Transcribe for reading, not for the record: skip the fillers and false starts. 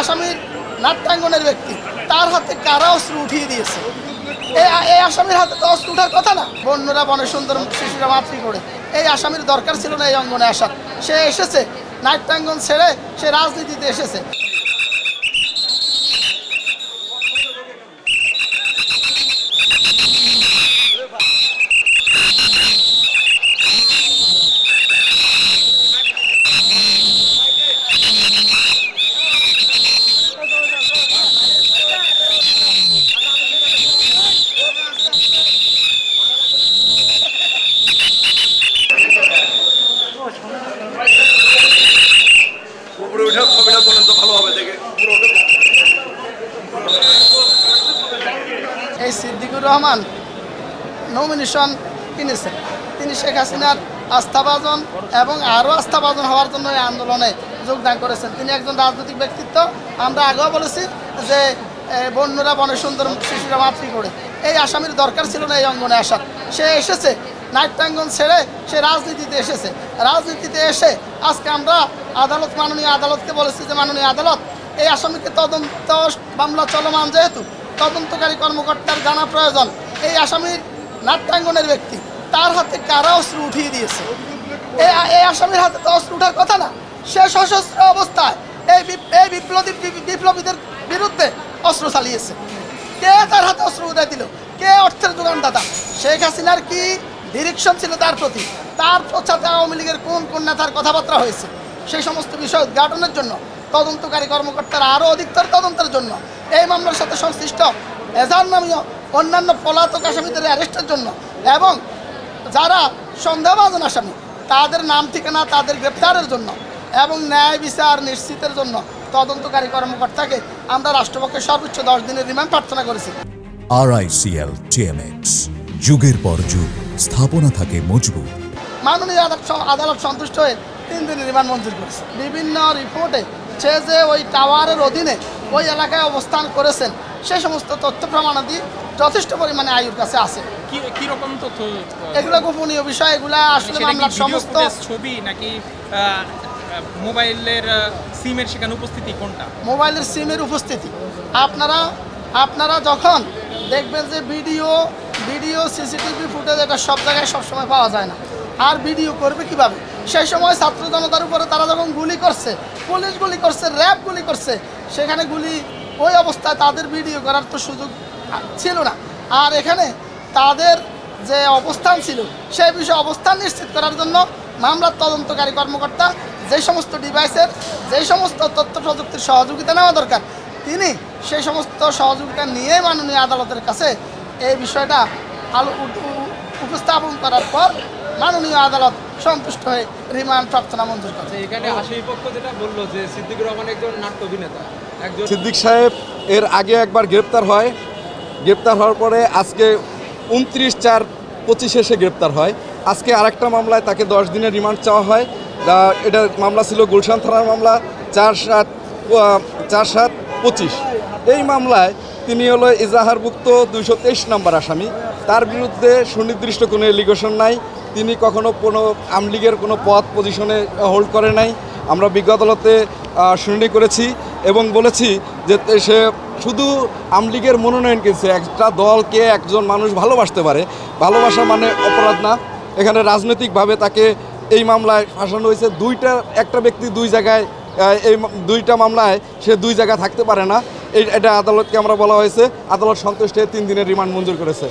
আসামির নাট্যাঙ্গনের ব্যক্তি, তার হাতে কারা অস্ত্র উঠিয়ে দিয়েছে। এই আসামির হাতে তো অস্ত্র উঠার কথা না। বন্যরা বনে সুন্দর, শিশুরা মাতৃ করে, এই আসামির দরকার ছিল না এই অঙ্গনে আসার। সে এসেছে নাট্যাঙ্গন ছেড়ে, সে রাজনীতিতে এসেছে। এই সিদ্দিকুর রহমান নমিনেশন কিনেছেন। তিনি শেখ হাসিনার আস্থাভাজন এবং আরও আস্থাভাজন হওয়ার জন্য এই আন্দোলনে যোগদান করেছেন। তিনি একজন রাজনৈতিক ব্যক্তিত্ব। আমরা আগেও বলেছি যে বন্যরা বনে সুন্দর, শিশুরা মাতৃ করে, এই আসামির দরকার ছিল না এই অঙ্গনে আসার। সে এসেছে নাট্যাঙ্গন ছেড়ে, সে রাজনীতিতে এসেছে। রাজনীতিতে এসে আজকে আমরা মাননীয় আদালতকে বলেছি যে মাননীয় আদালত, এই আসামিকে তদন্ত মামলা চলমান, যেহেতু তদন্তকারী কর্মকর্তার জানা প্রয়োজন এই আসামির নাট্যাঙ্গনের ব্যক্তি, তার হাতে কারা অস্ত্র উঠিয়ে দিয়েছে। এই আসামির হাতে তো অস্ত্র উঠার কথা না। সে সশস্ত্র অবস্থায় এই বিপ্লবীদের বিরুদ্ধে অস্ত্র চালিয়েছে। কে তার হাতে অস্ত্র উঠাই দিল? কে অর্থের যোগানদাতা? শেখ হাসিনার কি ডিরেকশন ছিল তার প্রতি? তার সাথে আওয়ামী লীগের কোন কোন নেতার কথাবার্তা হয়েছে, সেই সমস্ত বিষয় উদ্ঘাটনের জন্য, তদন্তকারী কর্মকর্তারা আরও অধিকতর তদন্তের জন্য, এই মামলার সাথে সংশ্লিষ্ট এজাহার নামীয় অন্যান্য পলাতক আসামিদের অ্যারেস্টের জন্য এবং যারা সন্দেহভাজন আসামি তাদের নাম ঠিকানা, তাদের গ্রেপ্তারের জন্য এবং ন্যায় বিচার নিশ্চিতের জন্য তদন্তকারী কর্মকর্তাকে আমরা রাষ্ট্রপক্ষে সর্বোচ্চ 10 দিনের রিমান্ড প্রার্থনা করেছি। RICL TMX, যুগের পর যুগ স্থাপনা থাকে মজবুত। মাননীয় আদালত সন্তুষ্ট হয়ে 3 দিনের রিমান্ড মঞ্জুর করেছে। বিভিন্ন রিপোর্টে সে যে ওই টাওয়ারের অধীনে ওই এলাকায় অবস্থান করেছেন, সে সমস্ত তথ্য প্রমাণাদি যথেষ্ট পরিমাণে আইয়ুর কাছে আছে। কি রকম তথ্য? এগুলো গোপনীয় বিষয়। এগুলা আসলে মামলার সমস্ত ছবি নাকি মোবাইলের সিমের সেখানে উপস্থিতি, কোনটা? মোবাইলের সিমের উপস্থিতি। আপনারা যখন দেখবেন যে ভিডিও সিসিটিভি ফুটেজ, এটা সব জায়গায় সবসময় পাওয়া যায় না। আর ভিডিও করবে কিভাবে? সেই সময় ছাত্র জনতার উপরে তারা যখন গুলি করছে, পুলিশ গুলি করছে, র্যাব গুলি করছে, সেখানে ওই অবস্থায় তাদের ভিডিও করার তো সুযোগ ছিল না। আর এখানে তাদের যে অবস্থান ছিল, সেই বিষয়ে অবস্থান নিশ্চিত করার জন্য মামলার তদন্তকারী কর্মকর্তা যে সমস্ত ডিভাইসের, যে সমস্ত তথ্য প্রযুক্তির সহযোগিতা নেওয়া দরকার, তিনি সেই সমস্ত সহযোগিতা নিয়ে মাননীয় আদালতের কাছে এই বিষয়টা উপস্থাপন করার পর মাননীয় আদালত সন্তুষ্ট হয়ে রিমান্ড প্রার্থনা মঞ্জুর করে। এখানে আসামিপক্ষ যেটা বললো যে সিদ্দিকুর রহমান একজন নাট্য অভিনেতা, সিদ্দিক সাহেব এর আগে একবার গ্রেপ্তার হয়। গ্রেপ্তার হওয়ার পরে আজকে 29/4/25 সে গ্রেপ্তার হয়। আজকে আরেকটা মামলায় তাকে 10 দিনের রিমান্ড চাওয়া হয়। এটা মামলা ছিল গুলশান থানার মামলা 4/7/25। এই মামলায় তিনি হলো এজাহারভুক্ত 223 নম্বর আসামি। তার বিরুদ্ধে সুনির্দিষ্ট কোনো এলিগেশন নাই। তিনি কখনো কোনো আমলিগের কোনো পদ পজিশনে হোল্ড করে নাই। আমরা বিজ্ঞ আদালতে শুনানি করেছি এবং বলেছি যে সে শুধু আমলিগের মনোনয়ন কিনছে। একটা দলকে একজন মানুষ ভালোবাসতে পারে, ভালোবাসা মানে অপরাধ না। এখানে রাজনৈতিকভাবে তাকে এই মামলায় ফাঁসানো হয়েছে। একটা ব্যক্তি 2 জায়গায়, এই 2টা মামলায় সে 2 জায়গায় থাকতে পারে না। এটা আদালতকে আমরা বলা হয়েছে। আদালত সন্তুষ্ট হয়ে 3 দিনের রিমান্ড মঞ্জুর করেছে।